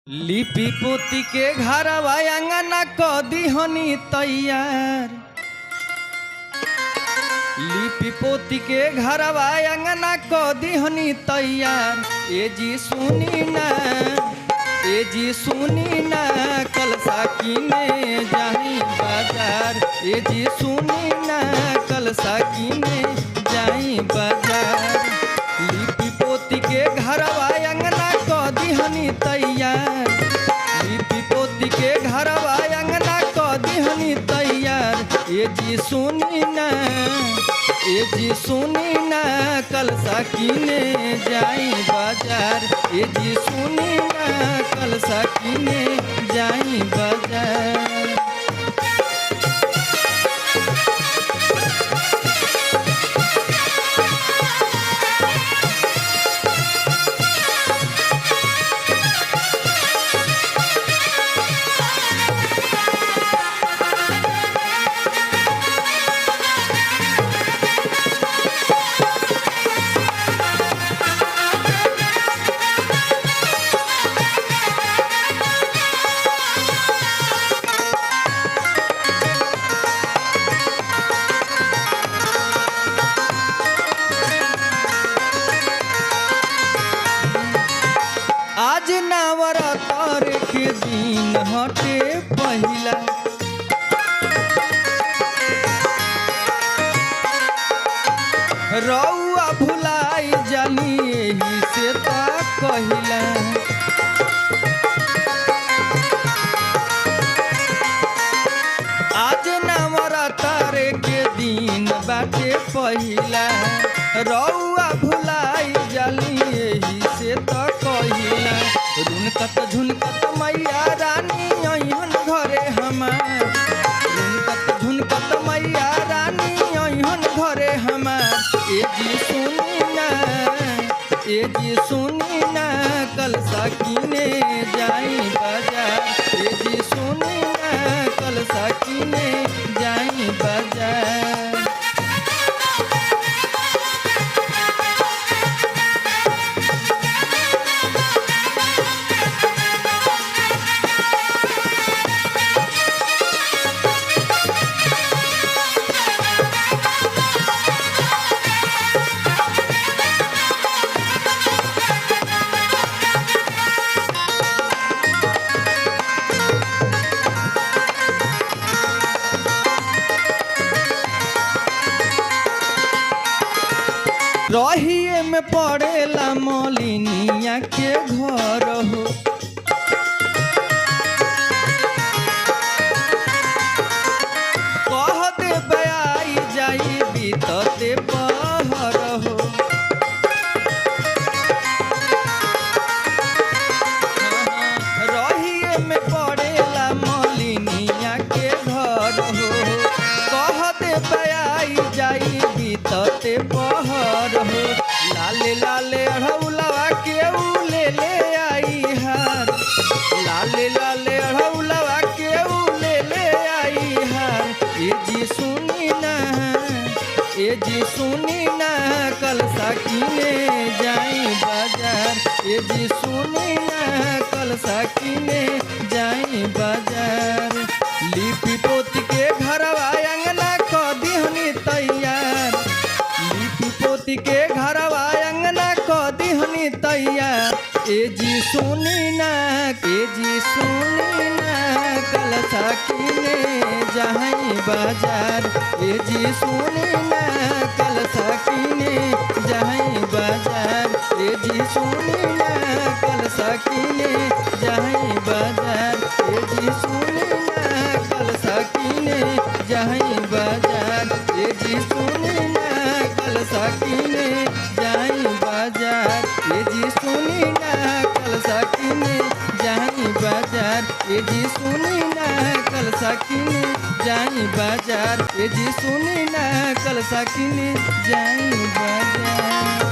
लिपि पोती के घरवा अंगना कदी हनी तैयार। लिपि पोती के घरवा अंगना कदी हनी तैयार। ए जी सुनी ना, ए जी सुनी ना, कल साकिने जाई बाजार। ए जी सुनी ना, कल साकिने जाई बाजार। लिपि पोती के घरवा अंगना कदी हनी तैयार। लिपि पोती के घरवा अंगना कदी हनी तैयार। ए जी सुनी ना, ए जी सुनी ना, कल साकिने जाई बाजार। ए जी सुनी ना, कल साकिने जाई बाजार। आज नवरात्र के दिन हटे पहिला। रउआ भुलाई जानी एही से ता कहिला। आज नवरात्र के दिन बाटे पहिला। रउआ भुलाई जानी एही से ता कहिला। रुनकत झुनकत मैया रानी अइहन घरे हमार। रुनकत झुनकत मैया रानी अइहन घरे हमार। ए जी सुनी ना, ए जी सुनी ना, कल साकिने जाई बाजार। ए जी सुनी ना, कल साकिने जाई बाजार। रहिए में पड़ेला मलिनिया के घर हो। कह दे आई जाई बीतते पहर हो। रहिए में पड़ेला मलिनिया के घर हो। कह दे आई जाई बीतते पहर हो। लाले लाले अढ़ौलवा के ऊ ले आई हार। लाले लाले अढ़ौलवा के ऊ ले आई हार। ए जी सुनी ना, ए जी सुनी ना, कल साकिने जाई बाजार। ए जी सुनी ना, कल साकिने जाई बाजार। लिपि पोती के घरवा अंगना कदी हनी तैयार। लिपि पोती के घरवा अंगना कदी हनी तैयार। ए जी सुनी ना, ए जी सुनी ना, कल साकिने जाई बाजार। ए जी सुनी ना, कल साकिने जाई बाजार। ए जी सुनी ना, कल साकिने जाई बाजार। ए जी सुनी ना, कल साकिने जाई बाजार। ए जी सुनी ना, कल साकिने जाई बाजार। ए जी सुनी ना, कल साकिने जाई बाजार। ए जी सुनी ना, कल साकिने जाई बाजार। ए जी सुनी ना, कल साकिने जाई बाजार।